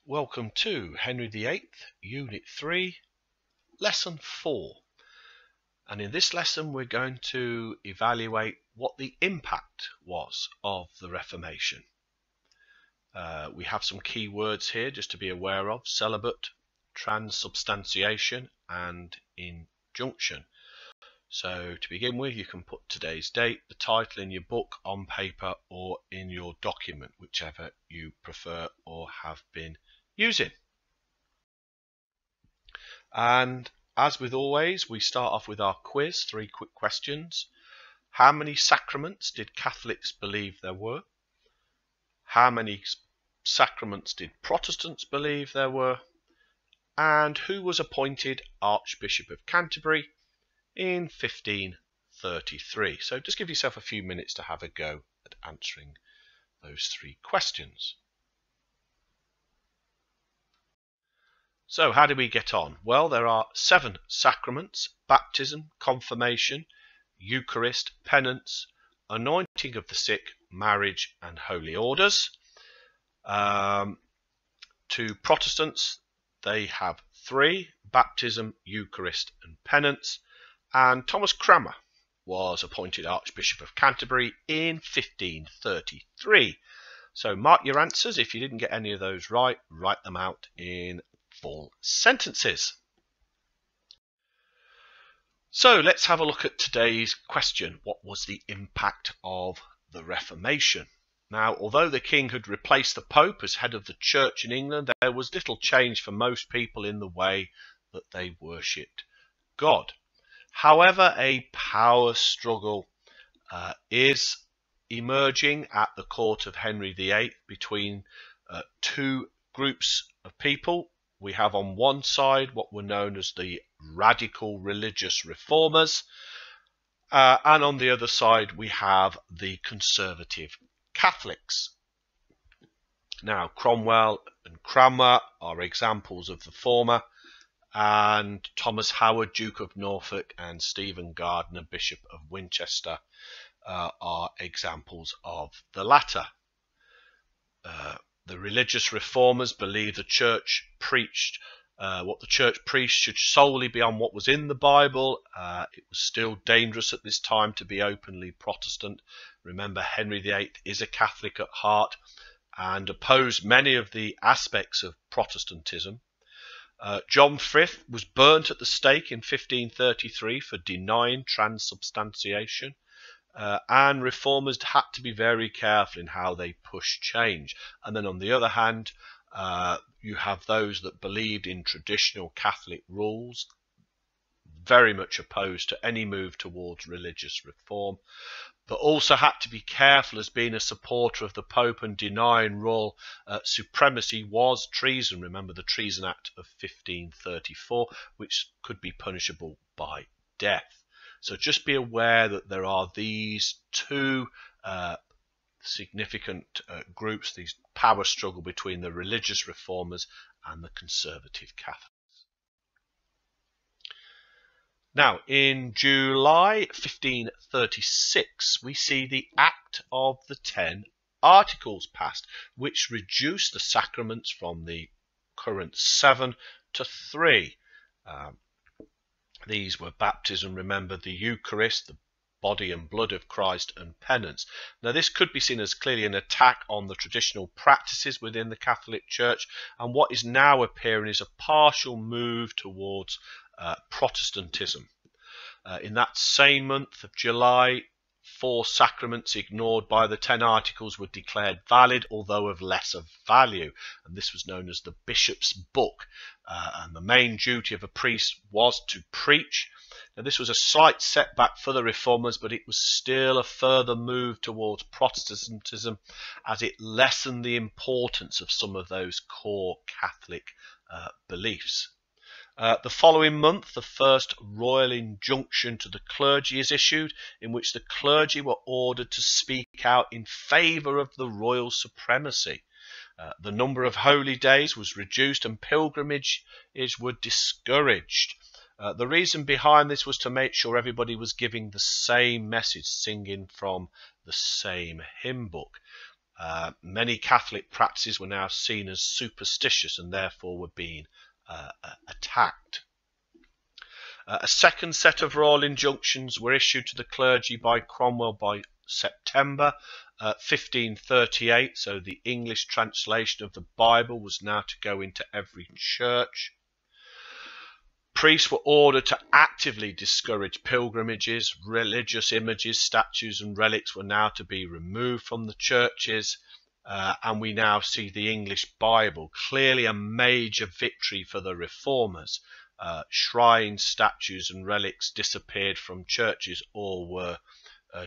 Welcome to Henry VIII, Unit 3, Lesson 4. And in this lesson we're going to evaluate what the impact was of the Reformation. We have some key words here just to be aware of: celibate, transubstantiation and injunction. So to begin with, you can put today's date, the title in your book, on paper or in your document, whichever you prefer or have been using. And as with always, we start off with our quiz, 3 quick questions. How many sacraments did Catholics believe there were? How many sacraments did Protestants believe there were? And who was appointed Archbishop of Canterbury in 1533? So just give yourself a few minutes to have a go at answering those 3 questions. So how did we get on? Well, there are 7 sacraments: baptism, confirmation, Eucharist, penance, anointing of the sick, marriage and holy orders. To Protestants, they have 3: baptism, Eucharist and penance. And Thomas Cranmer was appointed Archbishop of Canterbury in 1533. So mark your answers. If you didn't get any of those right, write them out in full sentences. So let's have a look at today's question. What was the impact of the Reformation? Now, although the king had replaced the Pope as head of the church in England, there was little change for most people in the way that they worshipped God. However, a power struggle is emerging at the court of Henry VIII between 2 groups of people. We have on one side what were known as the radical religious reformers, and on the other side we have the conservative Catholics. Now, Cromwell and Cranmer are examples of the former, and Thomas Howard, Duke of Norfolk, and Stephen Gardiner, Bishop of Winchester, are examples of the latter. The religious reformers believed the church preached what the church preached should solely be on what was in the Bible. It was still dangerous at this time to be openly Protestant. Remember, Henry VIII is a Catholic at heart and opposed many of the aspects of Protestantism. John V was burnt at the stake in 1533 for denying transubstantiation. And reformers had to be very careful in how they push change. And then on the other hand, you have those that believed in traditional Catholic rules, very much opposed to any move towards religious reform, but also had to be careful as being a supporter of the Pope and denying royal supremacy was treason. Remember the Treason Act of 1534, which could be punishable by death. So just be aware that there are these 2 significant groups, these power struggle between the religious reformers and the conservative Catholics. Now, in July 1536, we see the Act of the 10 Articles passed, which reduced the sacraments from the current 7 to 3. These were baptism, remember, the Eucharist, the body and blood of Christ, and penance. Now, this could be seen as clearly an attack on the traditional practices within the Catholic Church, and what is now appearing is a partial move towards Protestantism. In that same month of July, 4 sacraments ignored by the 10 Articles were declared valid, although of lesser value, and this was known as the Bishop's Book. And the main duty of a priest was to preach. Now, this was a slight setback for the reformers, but it was still a further move towards Protestantism, as it lessened the importance of some of those core Catholic beliefs. The following month, the first royal injunction to the clergy is issued, in which the clergy were ordered to speak out in favour of the royal supremacy. The number of holy days was reduced and pilgrimages were discouraged. The reason behind this was to make sure everybody was giving the same message, singing from the same hymn book. Many Catholic practices were now seen as superstitious and therefore were being attacked. A second set of royal injunctions were issued to the clergy by Cromwell by September 1538, so the English translation of the Bible was now to go into every church. Priests were ordered to actively discourage pilgrimages. Religious images, statues and relics were now to be removed from the churches, and we now see the English Bible, clearly a major victory for the reformers. Shrines, statues and relics disappeared from churches or were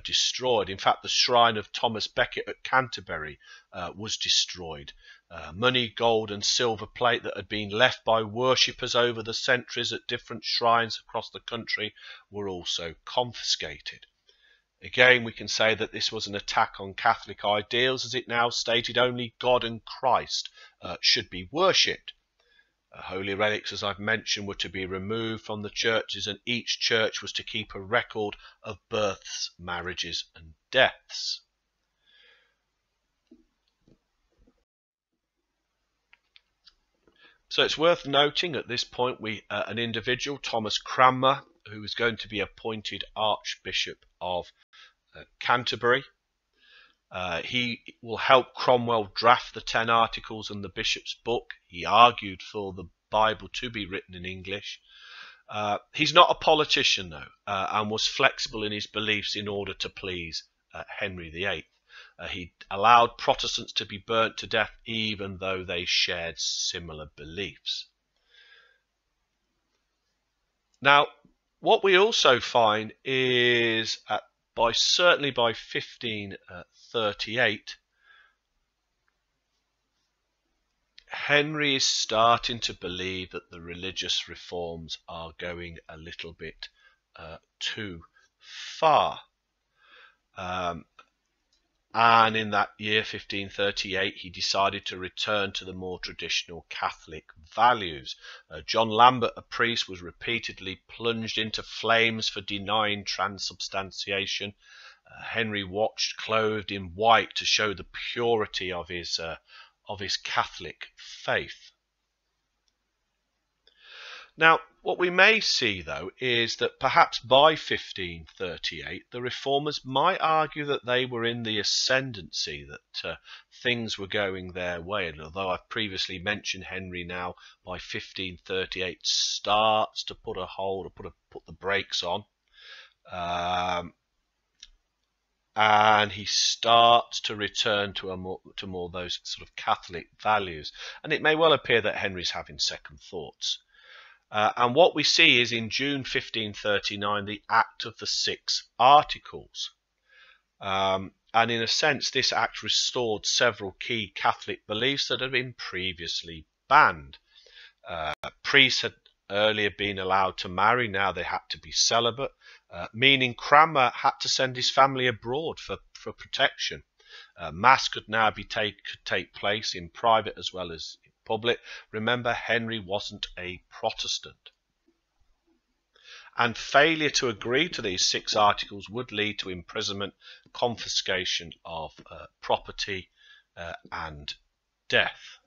destroyed. In fact, the shrine of Thomas Becket at Canterbury was destroyed. Money, gold and silver plate that had been left by worshippers over the centuries at different shrines across the country were also confiscated. Again, we can say that this was an attack on Catholic ideals, as it now stated only God and Christ should be worshipped. Holy relics, as I've mentioned, were to be removed from the churches, and each church was to keep a record of births, marriages and deaths. So it's worth noting at this point an individual, Thomas Cranmer, who is going to be appointed Archbishop of Canterbury. He will help Cromwell draft the 10 Articles and the Bishop's Book. He argued for the Bible to be written in English. He's not a politician, though, and was flexible in his beliefs in order to please Henry VIII. He allowed Protestants to be burnt to death even though they shared similar beliefs. Now, what we also find is certainly by 1538, Henry is starting to believe that the religious reforms are going a little bit too far. And in that year, 1538, he decided to return to the more traditional Catholic values. John Lambert, a priest, was repeatedly plunged into flames for denying transubstantiation. Henry watched, clothed in white, to show the purity of his Catholic faith. Now, what we may see, though, is that perhaps by 1538, the reformers might argue that they were in the ascendancy, that things were going their way. And although I've previously mentioned Henry now, by 1538 starts to put a hold, or put the brakes on, and he starts to return to more those sort of Catholic values. And it may well appear that Henry's having second thoughts. And what we see is in June 1539, the Act of the 6 Articles. And in a sense, this act restored several key Catholic beliefs that had been previously banned. Priests had earlier been allowed to marry, now they had to be celibate, meaning Cranmer had to send his family abroad for protection. Mass could now take place in private as well as public. Remember, Henry wasn't a Protestant. And failure to agree to these 6 articles would lead to imprisonment, confiscation of property, and death.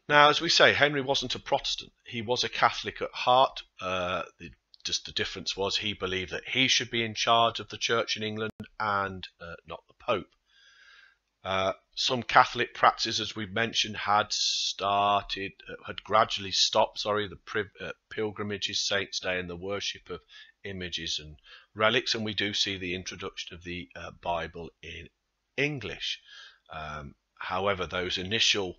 Now, as we say, Henry wasn't a Protestant. He was a Catholic at heart. Just the difference was he believed that he should be in charge of the church in England and not the Pope. Some Catholic practices, as we've mentioned, had gradually stopped. The pilgrimages, Saints' Day, and the worship of images and relics, and we do see the introduction of the Bible in English. However, those initial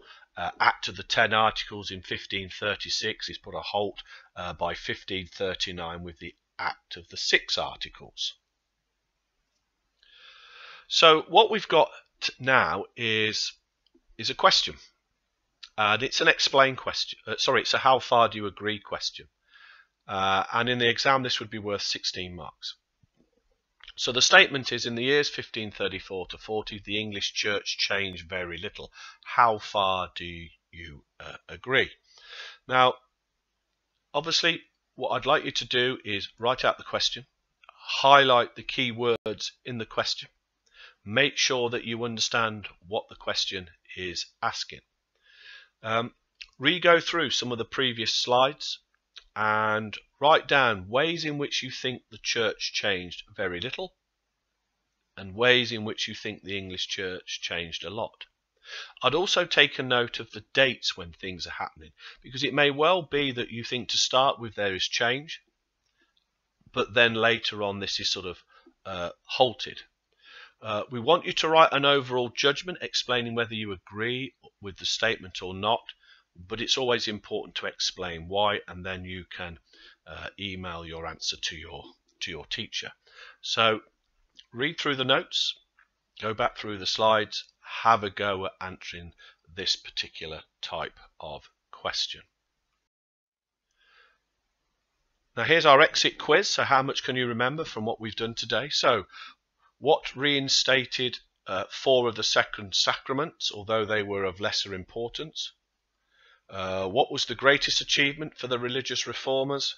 Act of the 10 Articles in 1536 is put a halt by 1539 with the Act of the 6 Articles. So what we've got now is a question, and it's an explain question. It's a how far do you agree question, and in the exam this would be worth 16 marks. So the statement is, in the years 1534 to 40, the English Church changed very little. How far do you agree? Now, obviously, what I'd like you to do is write out the question, highlight the key words in the question. Make sure that you understand what the question is asking. Re-go through some of the previous slides and write down ways in which you think the church changed very little and ways in which you think the English church changed a lot. I'd also take a note of the dates when things are happening, because it may well be that you think to start with there is change, but then later on this is sort of halted. We want you to write an overall judgment explaining whether you agree with the statement or not, but it's always important to explain why, and then you can email your answer to your teacher. So read through the notes, go back through the slides, have a go at answering this particular type of question. Now here's our exit quiz. So how much can you remember from what we've done today? So what reinstated 4 of the second sacraments, although they were of lesser importance? What was the greatest achievement for the religious reformers?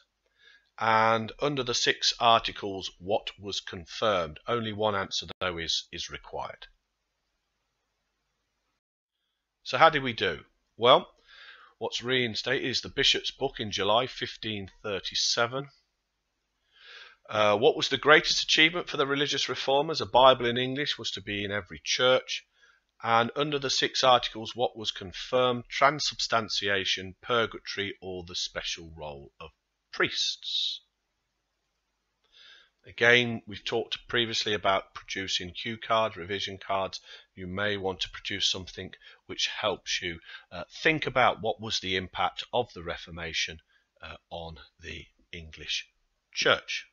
And under the 6 articles, what was confirmed? Only one answer though is required. So how did we do? Well, what's reinstated is the Bishop's Book in July 1537. What was the greatest achievement for the religious reformers? A Bible in English was to be in every church. And under the 6 articles, what was confirmed? Transubstantiation, purgatory, or the special role of priests. Again, we've talked previously about producing cue cards, revision cards. You may want to produce something which helps you think about what was the impact of the Reformation on the English Church.